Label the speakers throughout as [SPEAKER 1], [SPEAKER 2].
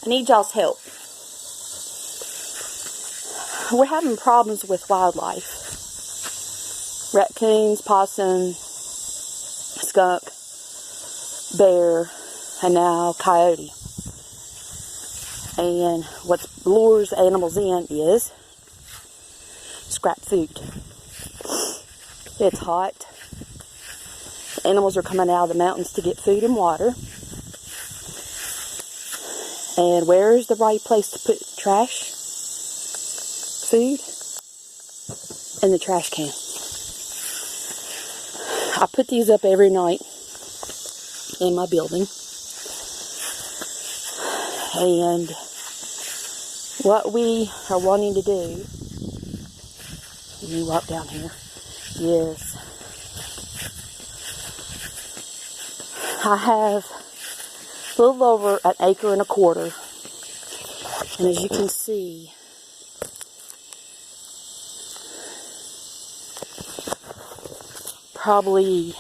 [SPEAKER 1] I need y'all's help. We're having problems with wildlife. Raccoons, possum, skunk, bear, and now coyote. And what lures animals in is scrap food. It's hot. Animals are coming out of the mountains to get food and water. And where's the right place to put trash? Food in the trash can. I put these up every night in my building. And what we are wanting to do, let me walk down here, is I have a little over 1.25 acres. And as you can see, probably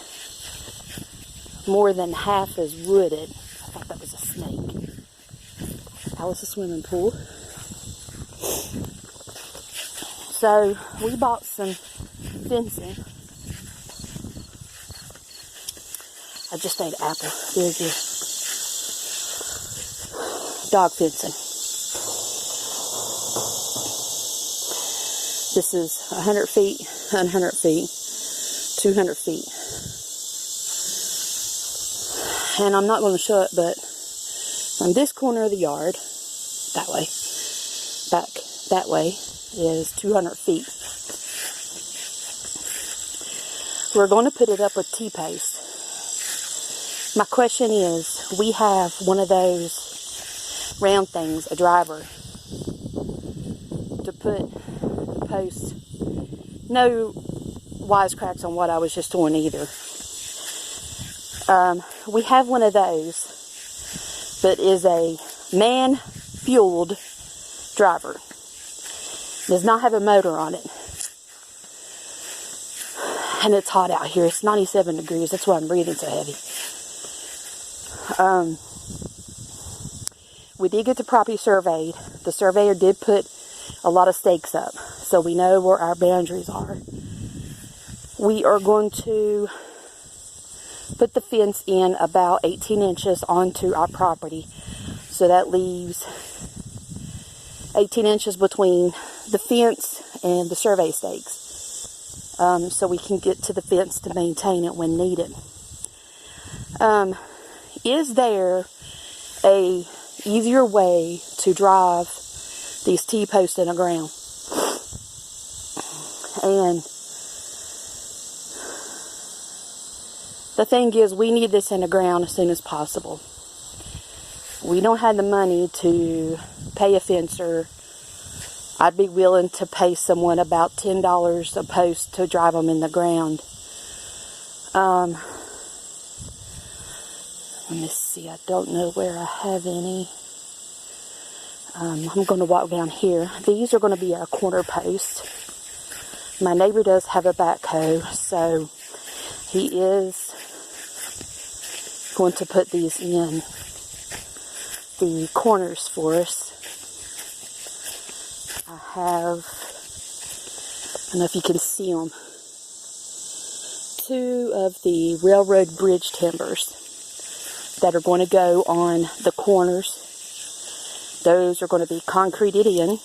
[SPEAKER 1] more than half is wooded. I thought that was a snake. That was a swimming pool. So we bought some fencing. I just ate an apple. There's your dog fencing. This is 100 feet, 100 feet, 200 feet. And I'm not going to show it, but from this corner of the yard, that way, back that way, is 200 feet. We're going to put it up with T-paste. My question is, we have one of those round things, a driver, to put posts. No wisecracks on what I was just doing either. We have one of those that is a man-fueled driver. Does not have a motor on it. And it's hot out here. It's 97 degrees. That's why I'm breathing so heavy. We did get the property surveyed. The surveyor did put a lot of stakes up, so we know where our boundaries are. We are going to put the fence in about 18 inches onto our property. So that leaves 18 inches between the fence and the survey stakes. So we can get to the fence to maintain it when needed. Is there a easier way to drive these T-posts in the ground? And the thing is, we need this in the ground as soon as possible. We don't have the money to pay a fencer. I'd be willing to pay someone about $10 a post to drive them in the ground. Let me see, I don't know where I have any. I'm going to walk down here. These are going to be our corner posts. My neighbor does have a backhoe, so he is going to put these in the corners for us. I have, I don't know if you can see them, 2 of the railroad bridge timbers that are going to go on the corners. Those are going to be concreted in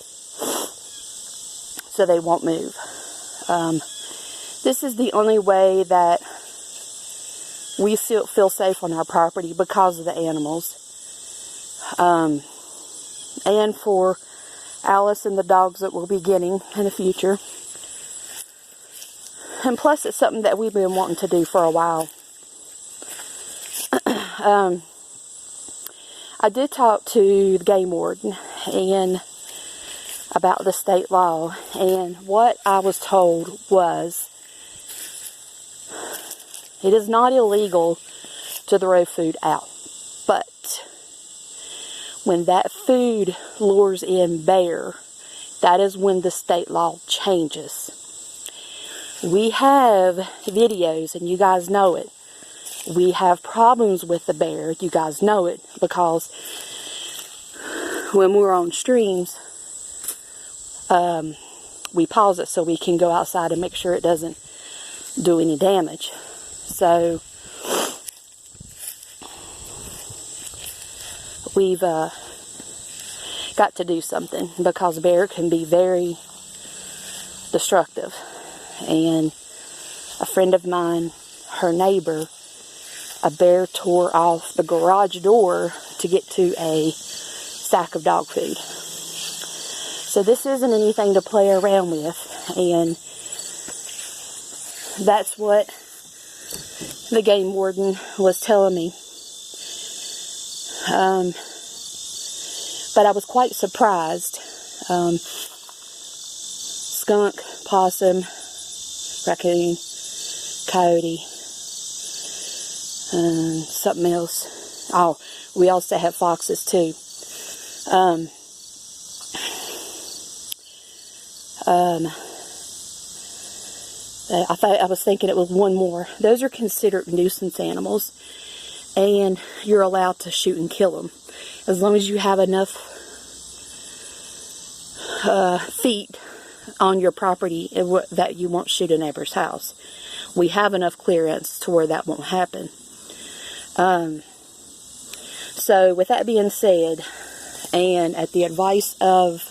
[SPEAKER 1] so they won't move. This is the only way that we feel safe on our property because of the animals. And for Alice and the dogs that we'll be getting in the future. And plus, it's something that we've been wanting to do for a while. I did talk to the game warden and about the state law, and what I was told was it is not illegal to throw food out, but when that food lures in bear, that is when the state law changes. We have videos, and you guys know it. We have problems with the bear. You guys know it because when we're on streams, we pause it so we can go outside and make sure it doesn't do any damage. So we've got to do something, because bear can be very destructive. And a friend of mine, her neighbor, a bear tore off the garage door to get to a sack of dog food. So this isn't anything to play around with, and that's what the game warden was telling me. But I was quite surprised. Skunk, possum, raccoon, coyote, and something else. Oh, we also have foxes too. I was thinking it was one more. Those are considered nuisance animals, and you're allowed to shoot and kill them as long as you have enough feet on your property that you won't shoot a neighbor's house. We have enough clearance to where that won't happen. So with that being said, and at the advice of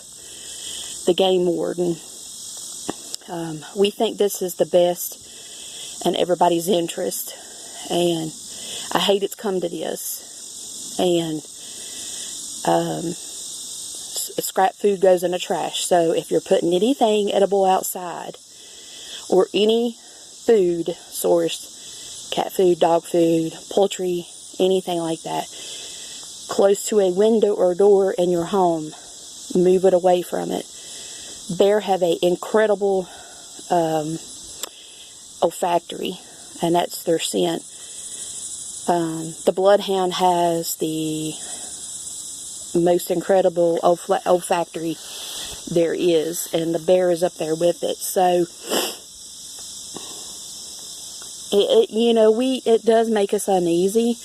[SPEAKER 1] the game warden, we think this is the best in everybody's interest, and I hate it's come to this. And scrap food goes in the trash. So if you're putting anything edible outside, or any food source, cat food, dog food, poultry, anything like that, close to a window or door in your home, move it away from it. Bear have an incredible olfactory, and that's their scent. The bloodhound has the most incredible olfactory there is, and the bear is up there with it. So it does make us uneasy,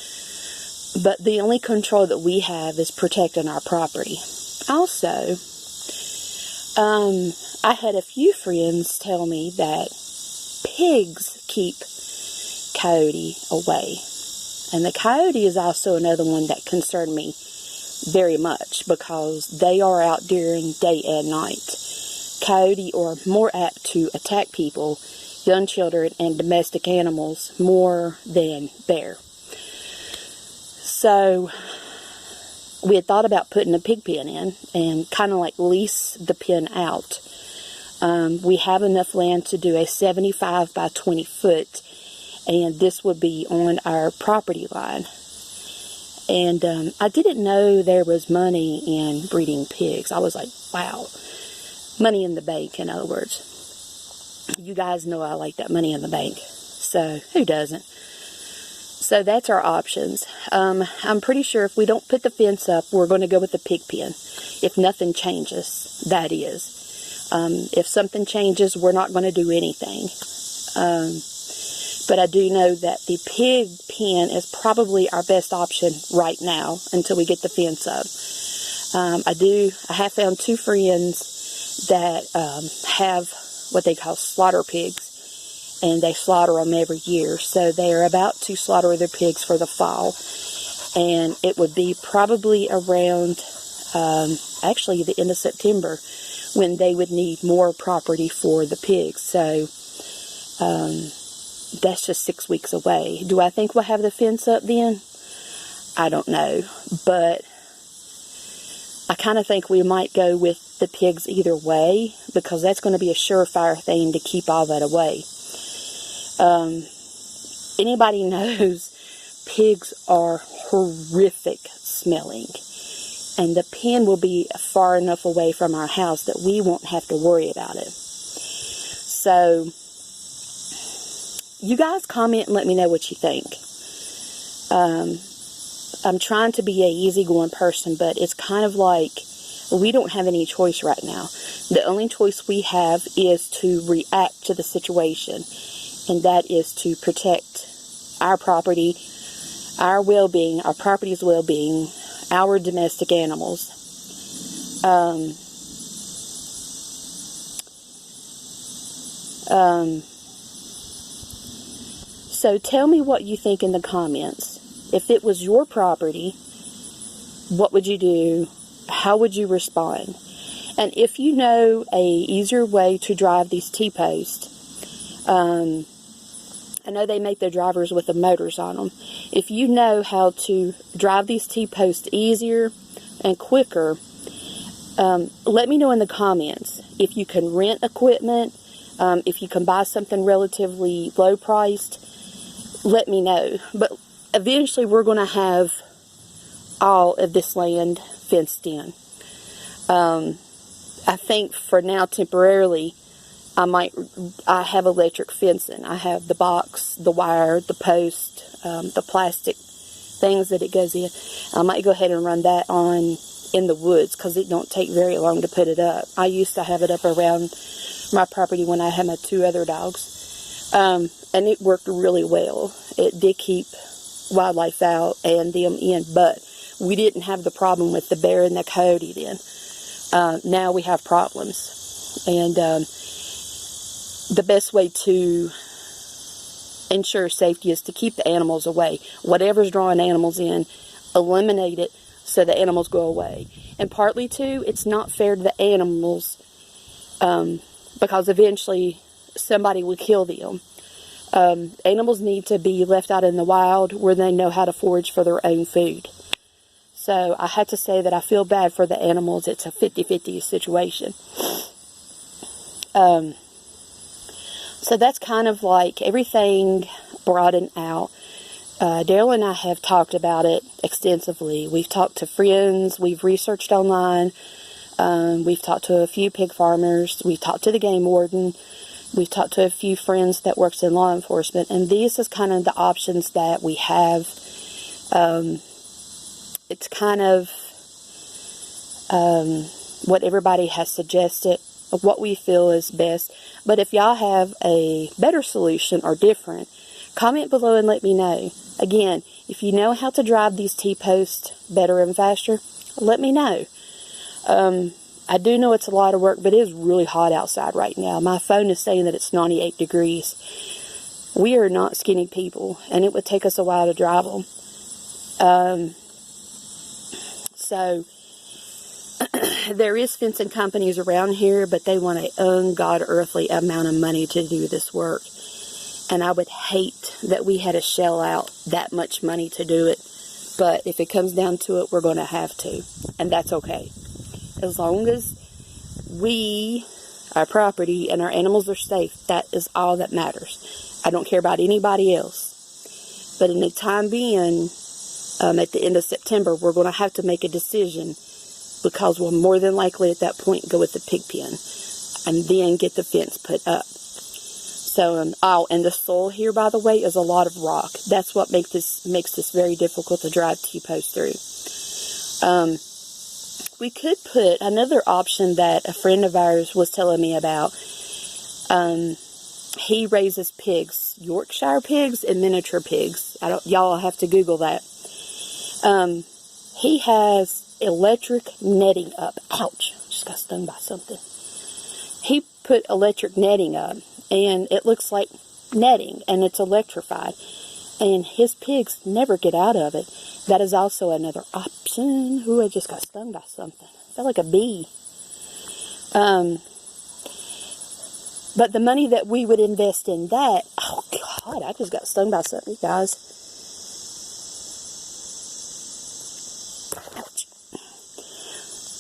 [SPEAKER 1] but the only control that we have is protecting our property. Also, I had a few friends tell me that pigs keep coyote away. And the coyote is also another one that concerned me very much, because they are out during day and night. Coyote are more apt to attack people, young children, and domestic animals more than bear. So we had thought about putting a pig pen in and kind of like lease the pen out. We have enough land to do a 75 by 20 foot, and this would be on our property line. And I didn't know there was money in breeding pigs. I was like, wow, money in the bank, in other words. You guys know I like that money in the bank, so who doesn't? So that's our options. I'm pretty sure if we don't put the fence up, we're going to go with the pig pen. If nothing changes, that is. If something changes, we're not going to do anything. But I do know that the pig pen is probably our best option right now until we get the fence up. I have found two friends that have what they call slaughter pigs, and they slaughter them every year. So they are about to slaughter their pigs for the fall, and it would be probably around actually the end of September when they would need more property for the pigs. So that's just 6 weeks away. Do I think we'll have the fence up then? I don't know, but I kind of think we might go with the pigs either way, because that's going to be a surefire thing to keep all that away. Anybody knows pigs are horrific smelling, and the pen will be far enough away from our house that we won't have to worry about it. So you guys comment and let me know what you think. I'm trying to be an easygoing person, but it's kind of like we don't have any choice right now. The only choice we have is to react to the situation, and that is to protect our property, our well-being, our property's well-being, our domestic animals. So tell me what you think in the comments. If it was your property, what would you do? How would you respond? And if you know a easier way to drive these T-posts, I know they make their drivers with the motors on them. If you know how to drive these T-posts easier and quicker, let me know in the comments. If you can rent equipment, if you can buy something relatively low priced, let me know. But eventually we're going to have all of this land fenced in. I think for now, temporarily, I have electric fencing. I have the box, the wire, the post, the plastic things that it goes in. I might go ahead and run that on in the woods because it don't take very long to put it up. I used to have it up around my property when I had my 2 other dogs. And it worked really well. It did keep wildlife out and them in, but we didn't have the problem with the bear and the coyote then. Now we have problems. And the best way to ensure safety is to keep the animals away. Whatever's drawing animals in, eliminate it so the animals go away. And partly too, it's not fair to the animals because eventually somebody will kill them. Animals need to be left out in the wild where they know how to forage for their own food. So I had to say that I feel bad for the animals. It's a 50-50 situation. So that's kind of like everything broadened out. Daryl and I have talked about it extensively. We've talked to friends. We've researched online. We've talked to a few pig farmers. We've talked to the game warden. We've talked to a few friends that works in law enforcement. And these is kind of the options that we have. It's kind of what everybody has suggested, of what we feel is best. But if y'all have a better solution or different, comment below and let me know. Again, if you know how to drive these T-posts better and faster, let me know. I do know it's a lot of work, but it is really hot outside right now. My phone is saying that it's 98 degrees. We are not skinny people, and it would take us a while to drive them. So there is fencing companies around here, but they want an ungod-earthly amount of money to do this work. And I would hate that we had to shell out that much money to do it. But if it comes down to it, we're going to have to. And that's okay. As long as our property and our animals are safe, that is all that matters. I don't care about anybody else. But in the time being, at the end of September, we're going to have to make a decision because we'll more than likely at that point go with the pig pen and then get the fence put up. So, and the soil here, by the way, is a lot of rock. That's what makes this very difficult to drive T-posts through. We could put another option that a friend of ours was telling me about. He raises pigs, Yorkshire pigs and miniature pigs. Y'all have to Google that. He has electric netting up. Ouch! Just got stung by something. He put electric netting up, and it looks like netting, and it's electrified. And his pigs never get out of it. That is also another option. Ooh, I just got stung by something. I felt like a bee. But the money that we would invest in that... Oh, God, I just got stung by something, guys. Ouch.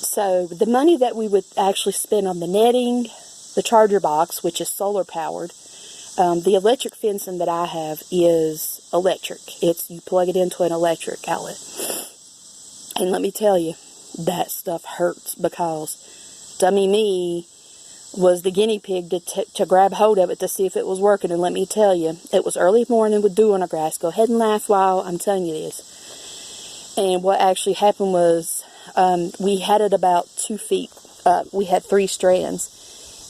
[SPEAKER 1] So, the money that we would actually spend on the netting, the charger box, which is solar powered, the electric fencing that I have is electric. You plug it into an electric outlet. And let me tell you, that stuff hurts because dummy me was the guinea pig to grab hold of it to see if it was working. And let me tell you, it was early morning with dew on the grass. Go ahead and laugh while I'm telling you this. And what actually happened was we had it about 2 feet up. We had 3 strands.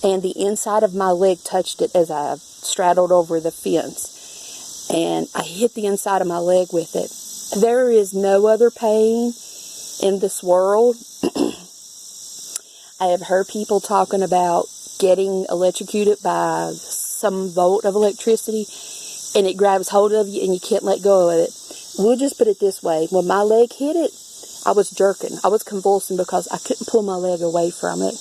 [SPEAKER 1] And the inside of my leg touched it as I straddled over the fence. And I hit the inside of my leg with it. There is no other pain in this world I have heard people talking about getting electrocuted by some volt of electricity, and it grabs hold of you and you can't let go of it. We'll just put it this way. When my leg hit it, I was jerking. I was convulsing because I couldn't pull my leg away from it.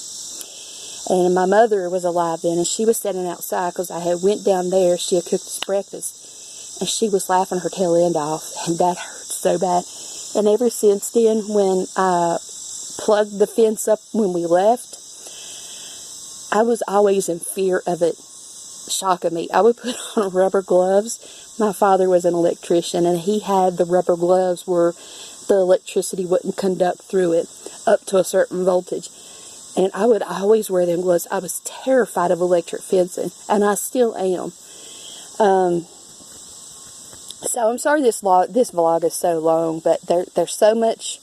[SPEAKER 1] And my mother was alive then, and she was standing outside because I had went down there. She had cooked us breakfast, and she was laughing her tail end off, and that hurt so bad. And ever since then, when I plugged the fence up when we left, I was always in fear of it shocking me. I would put on rubber gloves. My father was an electrician, and he had the rubber gloves where the electricity wouldn't conduct through it up to a certain voltage. And I would always wear them gloves. I was terrified of electric fencing, and I still am. So I'm sorry this vlog is so long, but there's so much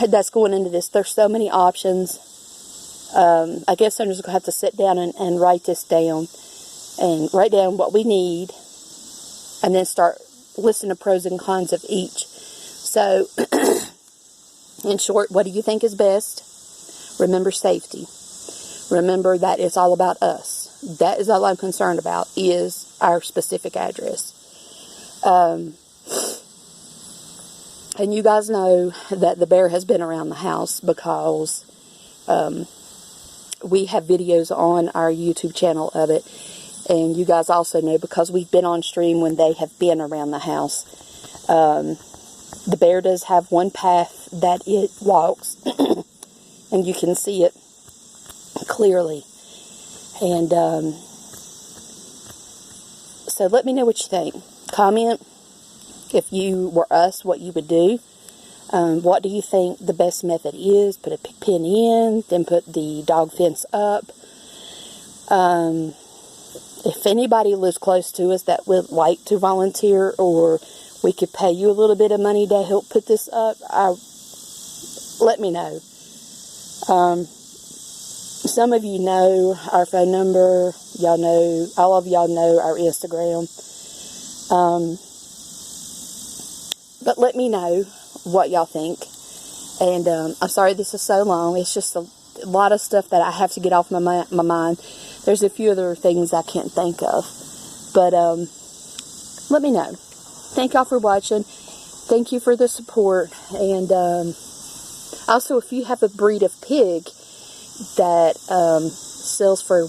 [SPEAKER 1] that's going into this. There's so many options. I guess I'm just going to have to sit down and write this down, and write down what we need, and then start listing the pros and cons of each. So, in short, what do you think is best? Remember safety. Remember that it's all about us. That is all I'm concerned about, is our specific address. And you guys know that the bear has been around the house because we have videos on our YouTube channel of it. And you guys also know because we've been on stream when they have been around the house. The bear does have one path that it walks. And you can see it clearly. And so let me know what you think. Comment if you were us, what you would do. What do you think the best method is? Put a pin in, then put the dog fence up. If anybody lives close to us that would like to volunteer, or we could pay you a little bit of money to help put this up, let me know. Some of you know our phone number. Y'all know, all of y'all know our Instagram. But let me know what y'all think. And I'm sorry this is so long. It's just a lot of stuff that I have to get off my mind. There's a few other things I can't think of. But let me know. Thank y'all for watching. Thank you for the support. And also, if you have a breed of pig that sells for